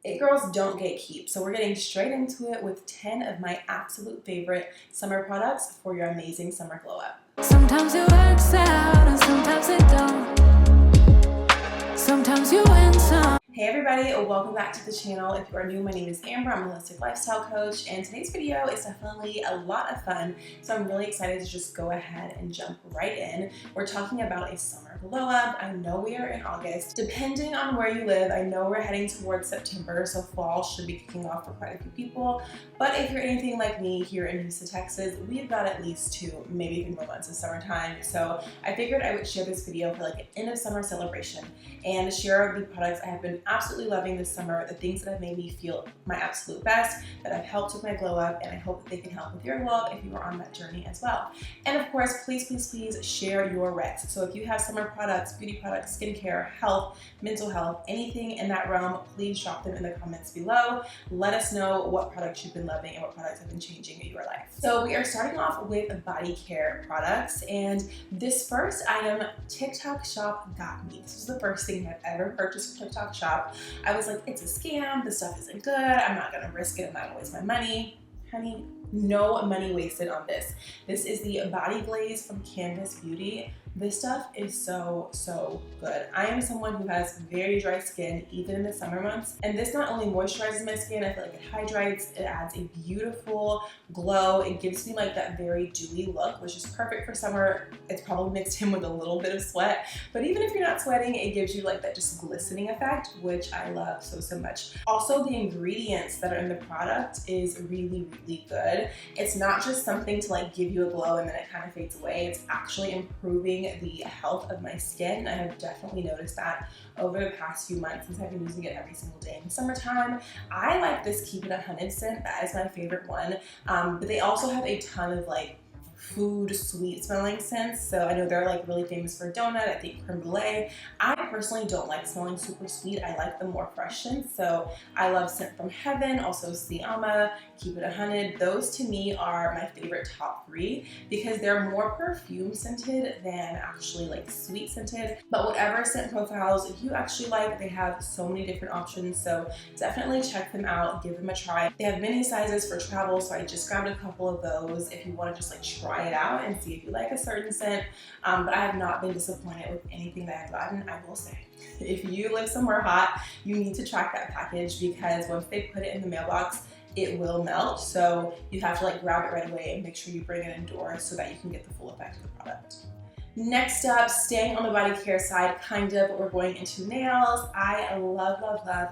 It girls don't gatekeep, so we're getting straight into it with 10 of my absolute favorite summer products for your amazing summer glow up. Sometimes it works out and sometimes it don't. Sometimes you win some. Hey everybody, welcome back to the channel. If you are new, my name is Amber. I'm a holistic lifestyle coach, and today's video is definitely a lot of fun, so I'm really excited to just go ahead and jump right in. We're talking about a summer glow up. I know we are in August. Depending on where you live, I know we're heading towards September, so fall should be kicking off for quite a few people, but if you're anything like me here in Houston, Texas, we've got at least 2, maybe 3 more months of summertime, so I figured I would share this video for like an end of summer celebration and share the products I have been absolutely loving this summer, the things that have made me feel my absolute best, that have helped with my glow up, and I hope that they can help with your glow up if you are on that journey as well. And of course, please share your recs. So if you have summer products, beauty products, skincare, health, mental health, anything in that realm, please drop them in the comments below. Let us know what products you've been loving and what products have been changing in your life. So we are starting off with body care products, and this first item, TikTok Shop got me. This was the first thing I've ever purchased from TikTok Shop. I was like, it's a scam, this stuff isn't good, I'm not gonna risk it, I'm not gonna waste my money. Honey, no money wasted on this. This is the Body Glaze from Canvas Beauty. This stuff is so good. I am someone who has very dry skin, even in the summer months, and this not only moisturizes my skin, I feel like it hydrates, it adds a beautiful glow, it gives me like that very dewy look, which is perfect for summer. It's probably mixed in with a little bit of sweat, but even if you're not sweating, it gives you like that just glistening effect, which I love so much. Also, the ingredients that are in the product is really good. It's not just something to like give you a glow and then it kind of fades away. It's actually improving the health of my skin. I have definitely noticed that over the past few months since I've been using it every single day in the summertime. I like this Keep It 100 scent. That is my favorite one. But they also have a ton of like food sweet smelling scents. So I know they're like really famous for donut, I think creme brulee. I personally don't like smelling super sweet. I like the more fresh scents. So I love Scent from Heaven, also Siama, Keep It 100. Those to me are my favorite top 3 because they're more perfume scented than actually like sweet scented. But whatever scent profiles you actually like, they have so many different options. So definitely check them out, give them a try. They have mini sizes for travel, so I just grabbed a couple of those if you want to just like try it out and see if you like a certain scent. But I have not been disappointed with anything that I've gotten. I will say, if you live somewhere hot, you need to track that package because once they put it in the mailbox, it will melt. So you have to like grab it right away and make sure you bring it indoors so that you can get the full effect of the product. Next up, staying on the body care side, kind of, but we're going into nails. I love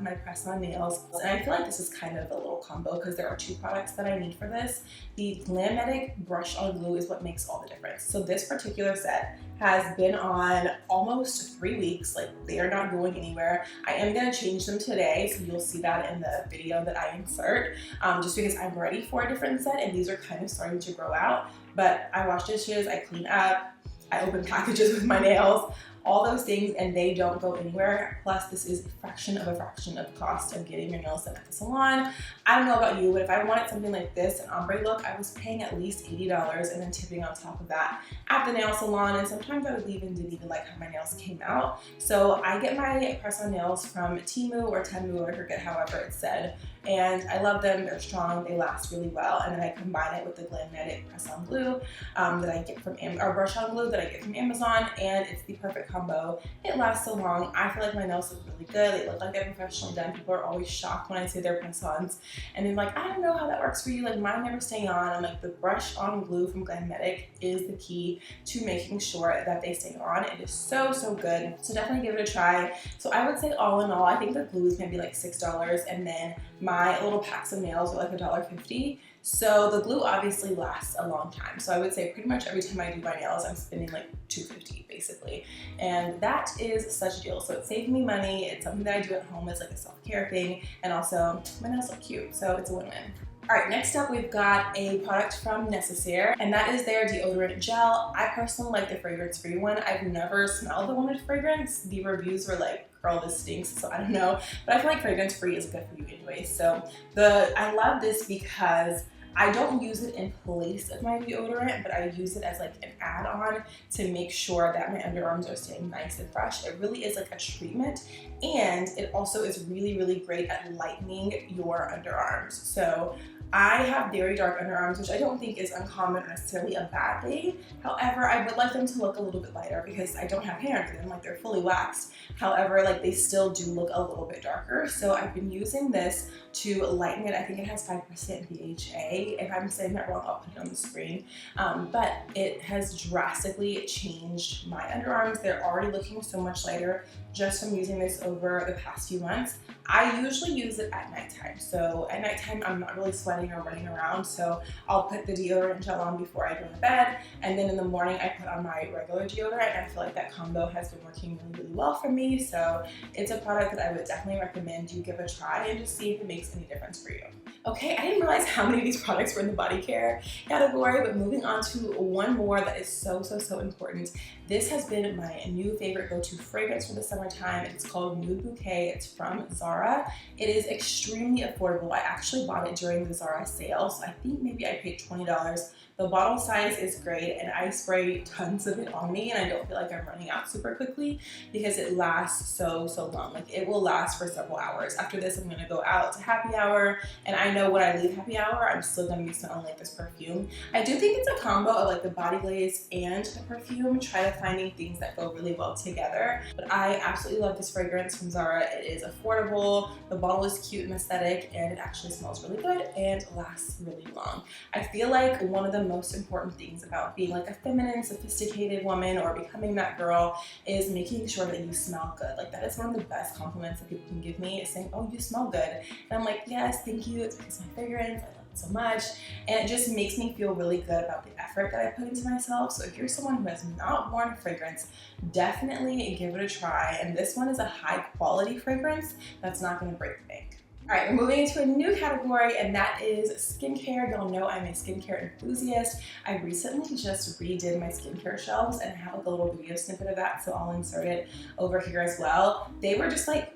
my press-on nails. And I feel like this is kind of a little combo because there are 2 products that I need for this. The Glamnetic brush-on glue is what makes all the difference. So this particular set has been on almost 3 weeks. Like, they are not going anywhere. I am gonna change them today, so you'll see that in the video that I insert, just because I'm ready for a different set and these are kind of starting to grow out. But I wash dishes, I clean up, I open packages with my nails, all those things, and they don't go anywhere. Plus, this is a fraction of the cost of getting your nails done at the salon. I don't know about you, but if I wanted something like this, an ombre look, I was paying at least $80 and then tipping on top of that at the nail salon, and sometimes I would leave and didn't even like how my nails came out. So I get my press-on nails from Temu or Temu, I forget however it's said, and I love them. They're strong, they last really well, and then I combine it with the Glamnetic press-on glue that I get from or brush-on glue that I get from Amazon, and it's the perfect combo. It lasts so long. I feel like my nails look really good. They look like they're professionally done. People are always shocked when I say they're press-ons, and they're like, I don't know how that works for you. Like, mine never stay on. I'm like, the brush-on glue from Glamnetic is the key to making sure that they stay on. It is so good. So definitely give it a try. So I would say all in all, I think the glue is maybe like $6, and then my little packs of nails are like $1.50. So the glue obviously lasts a long time. So I would say pretty much every time I do my nails, I'm spending like $2.50 basically. And that is such a deal. So it saved me money. It's something that I do at home. It's like a self-care thing. And also my nails look cute. So it's a win-win. All right, next up we've got a product from Necessaire, and that is their deodorant gel. I personally like the fragrance-free one. I've never smelled the one with fragrance. The reviews were like, girl, this stinks, so I don't know. But I feel like fragrance-free is good for you anyway. So I love this because I don't use it in place of my deodorant, but I use it as like an add-on to make sure that my underarms are staying nice and fresh. It really is like a treatment, and it also is really, really great at lightening your underarms. So I have very dark underarms, which I don't think is uncommon or necessarily a bad thing. However, I would like them to look a little bit lighter because I don't have hair under them, like they're fully waxed. However, like they still do look a little bit darker. So I've been using this to lighten it. I think it has 5% BHA. If I'm saying that wrong, I'll put it on the screen. But it has drastically changed my underarms. They're already looking so much lighter just from using this over the past few months. I usually use it at nighttime. So at nighttime, I'm not really sweating or running around. So I'll put the deodorant gel on before I go to bed. And then in the morning, I put on my regular deodorant. And I feel like that combo has been working really, really well for me. So it's a product that I would definitely recommend you give a try and just see if it makes any difference for you. Okay, I didn't realize how many of these products were in the body care category, but moving on to one more that is so, so, so important. This has been my new favorite go-to fragrance for the summertime. It's called Nude Bouquet. It's from Zara. It is extremely affordable. I actually bought it during the Zara sale, so I think maybe I paid $20. The bottle size is great, and I spray tons of it on me, and I don't feel like I'm running out super quickly because it lasts so, so long. Like it will last for several hours. After this, I'm gonna go out to happy hour, and I know when I leave happy hour, I'm still gonna be smelling like this perfume. I do think it's a combo of like the body glaze and the perfume. Try to finding things that go really well together. But I absolutely love this fragrance from Zara. It is affordable, the bottle is cute and aesthetic, and it actually smells really good and lasts really long. I feel like one of the most important things about being like a feminine, sophisticated woman or becoming that girl is making sure that you smell good. Like that is one of the best compliments that people can give me, is saying, oh, you smell good. And I'm like, yes, thank you. It's because of my fragrance. I love it so much. And it just makes me feel really good about the effort that I put into myself. So if you're someone who has not worn a fragrance, definitely give it a try. And this one is a high quality fragrance that's not going to break the bank. All right, we're moving into a new category, and that is skincare. Y'all know I'm a skincare enthusiast. I recently just redid my skincare shelves, and I have like a little video snippet of that, so I'll insert it over here as well. They were just like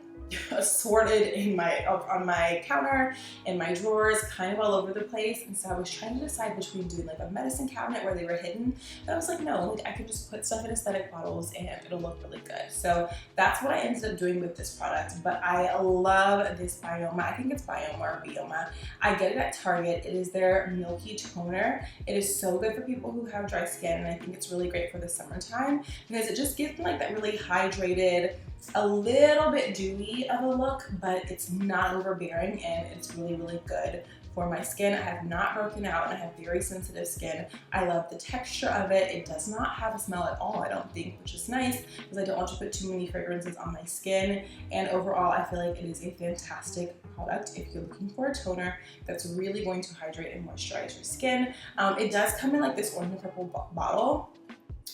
assorted in on my counter, in my drawers, kind of all over the place. And so I was trying to decide between doing like a medicine cabinet where they were hidden, but I was like, no, like I can just put stuff in aesthetic bottles and it'll look really good. So that's what I ended up doing with this product. But I love this Bioma. I think it's Bioma or Bioma. I get it at Target. It is their milky toner. It is so good for people who have dry skin, and I think it's really great for the summertime because it just gives me like that really hydrated, a little bit dewy of a look, but it's not overbearing, and it's really, really good for my skin. I have not broken out, and I have very sensitive skin. I love the texture of it. It does not have a smell at all, I don't think, which is nice because I don't want to put too many fragrances on my skin. And overall, I feel like it is a fantastic product if you're looking for a toner that's really going to hydrate and moisturize your skin. It does come in like this orange and purple bottle,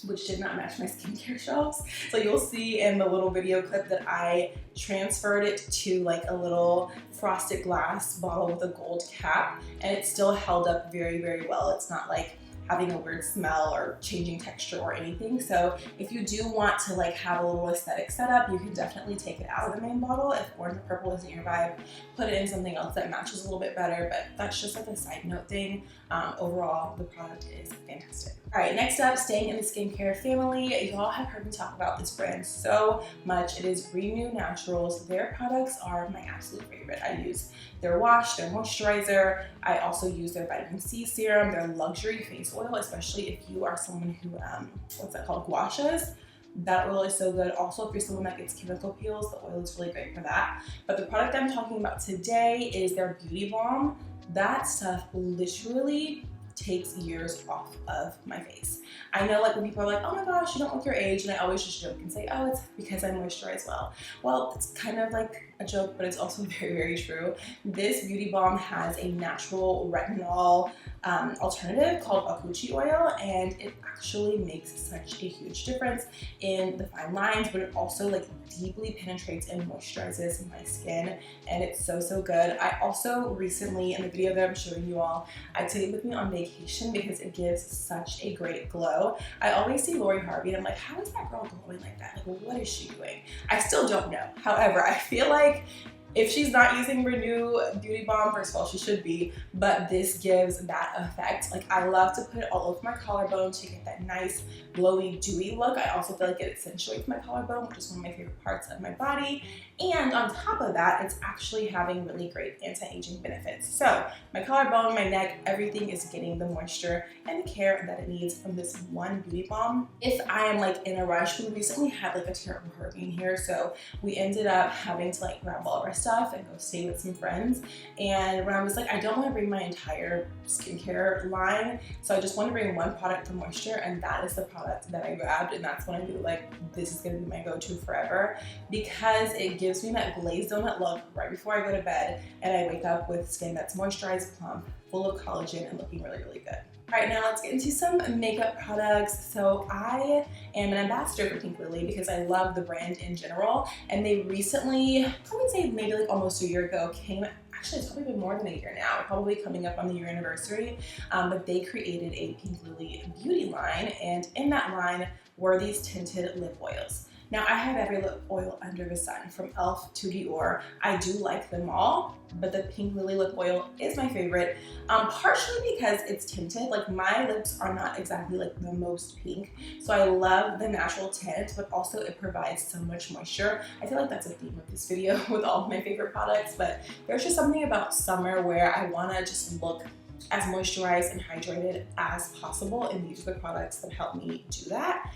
which did not match my skincare shelves. So you'll see in the little video clip that I transferred it to like a little frosted glass bottle with a gold cap, and it still held up very, very well. It's not like having a weird smell or changing texture or anything. So if you do want to like have a little aesthetic setup, you can definitely take it out of the main bottle. If orange or purple isn't your vibe, put it in something else that matches a little bit better, but that's just like a side note thing. Overall, the product is fantastic. All right, next up, staying in the skincare family, y'all have heard me talk about this brand so much. It is Renew Naturals. Their products are my absolute favorite. I use their wash, their moisturizer. I also use their vitamin C serum, their luxury face oil, especially if you are someone who, what's that called, gouaches. That oil is so good. Also, if you're someone that gets chemical peels, the oil is really great for that. But the product I'm talking about today is their Beauty Balm. That stuff literally takes years off of my face. I know like when people are like, oh my gosh, you don't look your age, and I always just joke and say, oh, it's because I moisturize well. Well, it's kind of like a joke, but it's also very, very true. This Beauty Balm has a natural retinol alternative called Akuchi oil, and it actually makes such a huge difference in the fine lines, but it also like deeply penetrates and moisturizes my skin, and it's so, so good. I also recently, in the video that I'm showing you all, I took it with me on vacation because it gives such a great glow. I always see Lori Harvey and I'm like, how is that girl glowing like that? Like, what is she doing? I still don't know. However, I feel like If she's not using Renew Beauty Balm, first of all, she should be, but this gives that effect. Like, I love to put it all over my collarbone to get that nice, glowy, dewy look. I also feel like it accentuates my collarbone, which is one of my favorite parts of my body. And on top of that, it's actually having really great anti-aging benefits. So my collarbone, my neck, everything is getting the moisture and the care that it needs from this one beauty balm. If I am like in a rush, we recently had like a terrible hurricane here, so we ended up having to like grab all of our stuff and go stay with some friends. And when I was like, I don't want to bring my entire skincare line, so I just want to bring one product for moisture, and that is the product that I grabbed. And that's when I knew like this is going to be my go-to forever, because it gives me that glazed donut look right before I go to bed, and I wake up with skin that's moisturized, plump, full of collagen, and looking really, really good. All right, now let's get into some makeup products. So I am an ambassador for Pink Lily because I love the brand in general, and they recently, I would say maybe like almost a year ago, actually it's probably been more than a year now, probably coming up on the year anniversary, but they created a Pink Lily beauty line, and in that line were these tinted lip oils. Now, I have every lip oil under the sun, from e.l.f. to Dior. I do like them all, but the Pink Lily lip oil is my favorite, partially because it's tinted. Like, my lips are not exactly like the most pink, so I love the natural tint, but also it provides so much moisture. I feel like that's a theme of this video with all of my favorite products, but there's just something about summer where I wanna just look as moisturized and hydrated as possible, and these are the products that help me do that.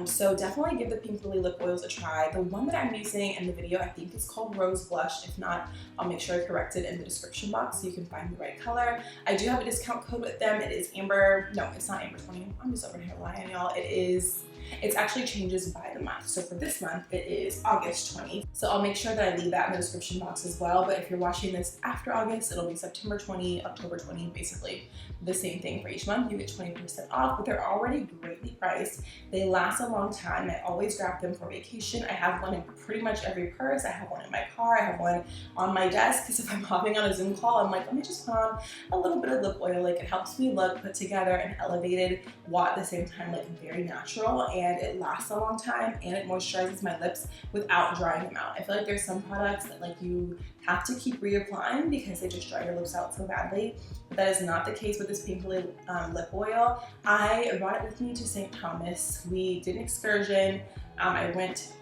So definitely give the Pink Lily lip oils a try. The one that I'm using in the video, I think is called Rose Blush. If not, I'll make sure I correct it in the description box so you can find the right color. I do have a discount code with them. It is Amber, no, it's not Amber 20. I'm just over here lying, y'all. It actually changes by the month. So for this month, it is August 20. So I'll make sure that I leave that in the description box as well. But if you're watching this after August, it'll be September 20, October 20, basically the same thing for each month. You get 20% off, but they're already greatly priced. They last a long time. I always grab them for vacation. I have one in pretty much every purse. I have one in my car. I have one on my desk, because if I'm hopping on a Zoom call, I'm like, let me just put on a little bit of lip oil. Like, it helps me look put together and elevated while at the same time like very natural, and it lasts a long time, and it moisturizes my lips without drying them out. I feel like there's some products that like you have to keep reapplying because they just dry your lips out so badly, but that is not the case with this Pink Lily lip oil. I brought it with me to St. Thomas. We did an excursion. I went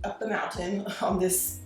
up the mountain on this,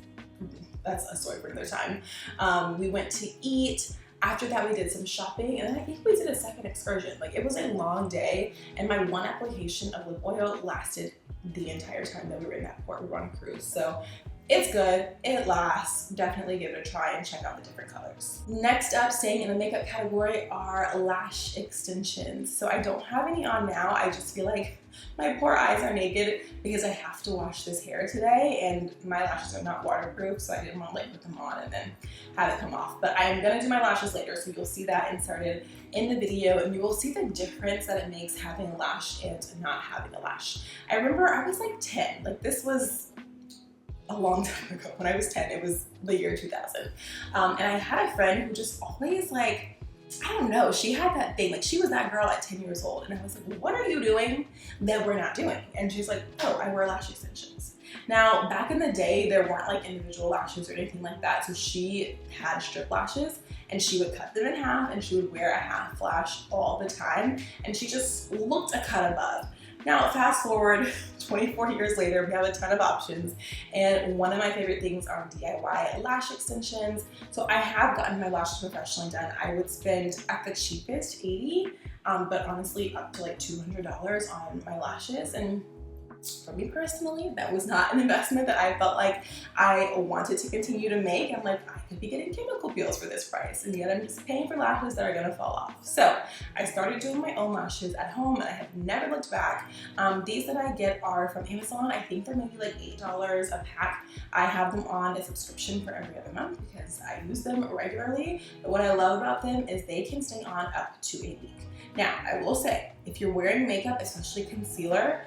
that's a story for another time. We went to eat. After that, we did some shopping, and then I think we did a second excursion. Like, it was a long day, and my one application of lip oil lasted the entire time that we were in that port. We were on a cruise, so it's good, it lasts. Definitely give it a try and check out the different colors. Next up, staying in the makeup category, are lash extensions. So I don't have any on now. I just feel like my poor eyes are naked because I have to wash this hair today, and my lashes are not waterproof, so I didn't want to like put them on and then have it come off. But I am gonna do my lashes later, so you'll see that inserted in the video, and you will see the difference that it makes having a lash and not having a lash. I remember I was like 10, like this was a long time ago. When I was 10, it was the year 2000. And I had a friend who just always like, I don't know, she had that thing, like she was that girl at 10 years old, and I was like, what are you doing that we're not doing? And she's like, oh, I wear lash extensions. Now, back in the day, there weren't like individual lashes or anything like that, so she had strip lashes, and she would cut them in half, and she would wear a half lash all the time, and she just looked a cut above. Now, fast forward 24 years later, we have a ton of options, and one of my favorite things are DIY lash extensions. So I have gotten my lashes professionally done. I would spend at the cheapest $80, but honestly up to like $200 on my lashes, and for me personally, that was not an investment that I felt like I wanted to continue to make. I'm like, I could be getting chemical peels for this price, and yet I'm just paying for lashes that are gonna fall off. So I started doing my own lashes at home, and I have never looked back. These that I get are from Amazon. I think they're maybe like $8 a pack. I have them on a subscription for every other month because I use them regularly. But what I love about them is they can stay on up to a week. Now, I will say, if you're wearing makeup, especially concealer,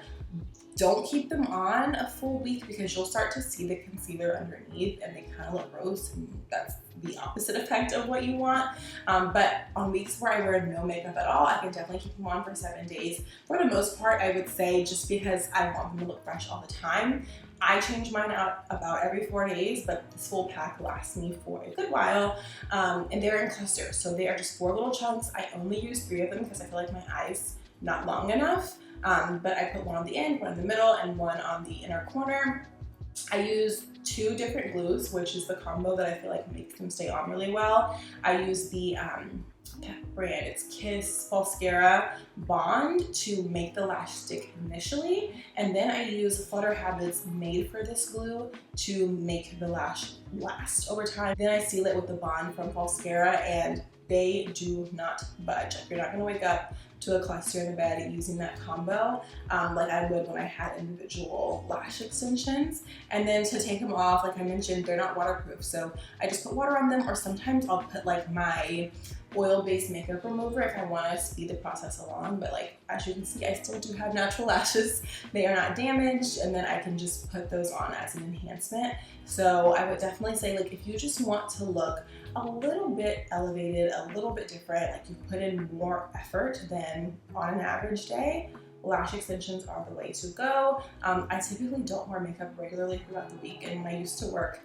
don't keep them on a full week because you'll start to see the concealer underneath and they kind of look gross, and that's the opposite effect of what you want. But on weeks where I wear no makeup at all, I can definitely keep them on for 7 days. For the most part, I would say, just because I want them to look fresh all the time, I change mine out about every 4 days, but this full pack lasts me for a good while. And they're in clusters, so they are just 4 little chunks. I only use 3 of them because I feel like my eye's not long enough. But I put one on the end, one in the middle, and one on the inner corner. I use 2 different glues, which is the combo that I feel like makes them stay on really well. I use the that brand, it's Kiss Falscara Bond to make the lash stick initially, and then I use Flutter Habits made for this glue to make the lash last over time. Then I seal it with the Bond from Falscara, and they do not budge. You're not gonna wake up to a cluster in the bed using that combo like I would when I had individual lash extensions. And then to take them off, like I mentioned, they're not waterproof, so I just put water on them, or sometimes I'll put like my oil-based makeup remover if I want to speed the process along. But like, as you can see, I still do have natural lashes. They are not damaged, and then I can just put those on as an enhancement. So I would definitely say, like, if you just want to look a little bit elevated, a little bit different, like you put in more effort than on an average day, lash extensions are the way to go. I typically don't wear makeup regularly throughout the week, and when I used to work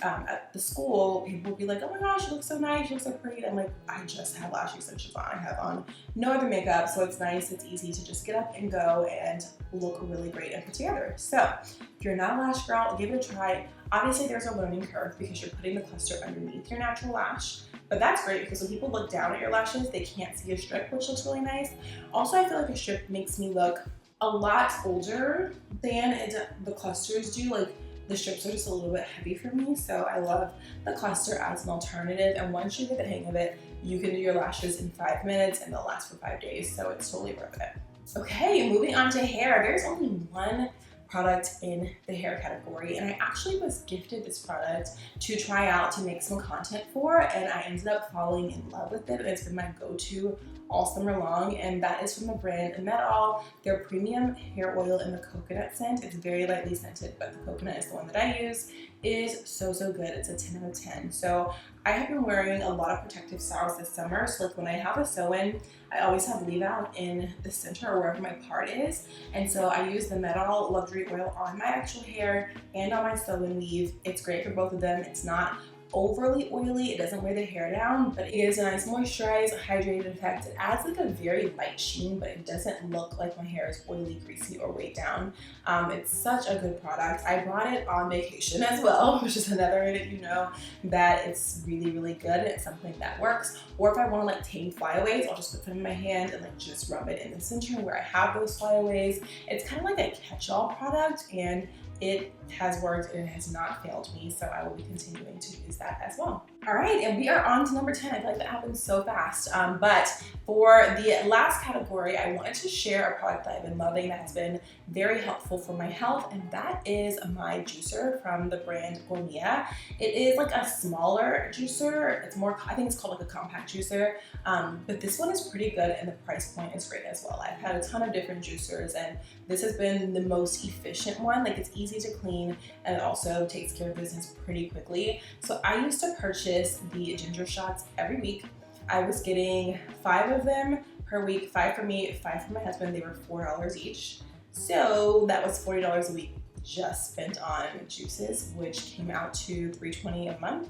at the school, people would be like, oh my gosh, you look so nice, you look so pretty. I'm like, I just have lash extensions on. I have on no other makeup, so it's nice, it's easy to just get up and go and look really great and put together. So if you're not a lash girl, give it a try. Obviously there's a learning curve because you're putting the cluster underneath your natural lash, but that's great because when people look down at your lashes, they can't see a strip, which looks really nice. Also, I feel like a strip makes me look a lot older than the clusters do. Like, the strips are just a little bit heavy for me, so I love the cluster as an alternative. And once you get the hang of it, you can do your lashes in 5 minutes and they'll last for 5 days, so it's totally worth it. Okay, moving on to hair. There's only one product in the hair category, and I actually was gifted this product to try out to make some content for, and I ended up falling in love with it, and it's been my go-to all summer long, and that is from the brand All. Their premium hair oil in the coconut scent. It's very lightly scented, but the coconut is the one that I use. It is so good. It's a 10 out of 10. So I have been wearing a lot of protective styles this summer. So like when I have a sew-in, I always have leave out in the center or wherever my part is. And so I use the All luxury oil on my actual hair and on my sew-in weave. It's great for both of them. It's not overly oily, it doesn't weigh the hair down, but it gives a nice moisturized, hydrated effect. It adds like a very light sheen, but it doesn't look like my hair is oily, greasy, or weighed down. It's such a good product. I brought it on vacation as well, which is another way that you know that it's really good and it's something that works. Or if I want to like tame flyaways, I'll just put them in my hand and like just rub it in the center where I have those flyaways. It's kind of like a catch-all product, and it has worked and it has not failed me, so I will be continuing to use that as well. All right, and we are on to number 10. I feel like that happens so fast. But for the last category, I wanted to share a product that I've been loving that has been very helpful for my health, and that is my juicer from the brand Gourmet. It is like a smaller juicer. It's more, I think it's called like a compact juicer, but this one is pretty good and the price point is great as well. I've had a ton of different juicers, and this has been the most efficient one. Like, it's easy to clean and it also takes care of business pretty quickly. So I used to purchase the ginger shots every week. I was getting 5 of them per week, 5 for me, 5 for my husband. They were $4 each. So that was $40 a week just spent on juices, which came out to $3.20 a month.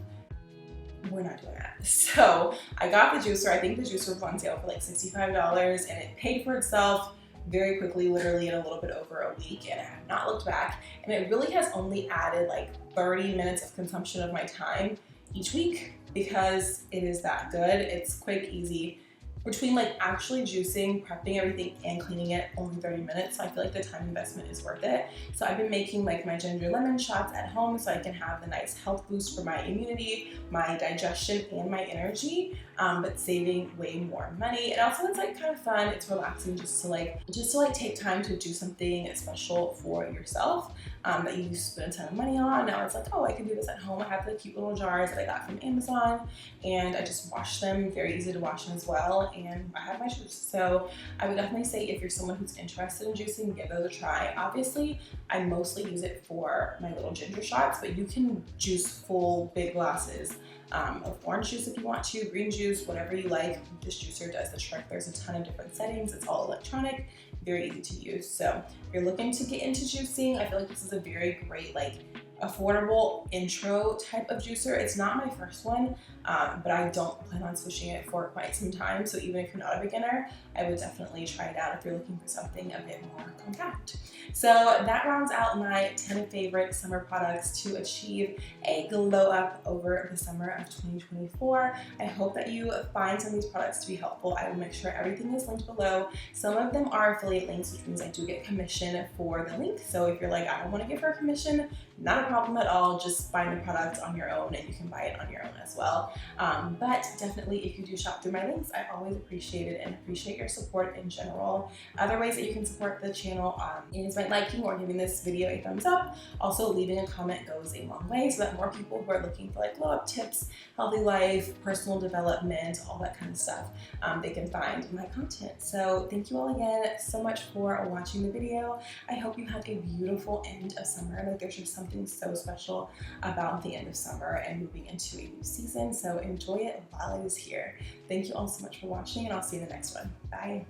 We're not doing that. So I got the juicer. I think the juicer was on sale for like $65, and it paid for itself very quickly, literally in a little bit over a week, and I have not looked back. And it really has only added like 30 minutes of consumption of my time each week because it is that good. It's quick, easy. Between like actually juicing, prepping everything, and cleaning it, only 30 minutes. So I feel like the time investment is worth it. So I've been making like my ginger lemon shots at home so I can have the nice health boost for my immunity, my digestion, and my energy, but saving way more money. And also it's like kind of fun. It's relaxing just to like take time to do something special for yourself that you spend a ton of money on. Now it's like, oh, I can do this at home. I have the cute little jars that I got from Amazon, and I just wash them. Very easy to wash them as well. And I have my juice. So I would definitely say if you're someone who's interested in juicing, give those a try. Obviously, I mostly use it for my little ginger shots, but you can juice full big glasses of orange juice if you want to, green juice, whatever you like. This juicer does the trick. There's a ton of different settings. It's all electronic, very easy to use. So if you're looking to get into juicing, I feel like this is a very great, like, affordable intro type of juicer. It's not my first one, but I don't plan on switching it for quite some time. So even if you're not a beginner, I would definitely try it out if you're looking for something a bit more compact. So that rounds out my 10 favorite summer products to achieve a glow up over the summer of 2024. I hope that you find some of these products to be helpful. I will make sure everything is linked below. Some of them are affiliate links, which means I do get commission for the link. So if you're like, I don't want to give her a commission, not a problem at all. Just find the product on your own and you can buy it on your own as well. But definitely if you do shop through my links, I always appreciate it and appreciate your support in general. Other ways that you can support the channel is by liking or giving this video a thumbs up. Also leaving a comment goes a long way so that more people who are looking for like glow up tips, healthy life, personal development, all that kind of stuff, they can find my content. So thank you all again so much for watching the video. I hope you have a beautiful end of summer. Like, there's just something so special about the end of summer and moving into a new season. So enjoy it while it is here. Thank you all so much for watching, and I'll see you in the next one. Bye.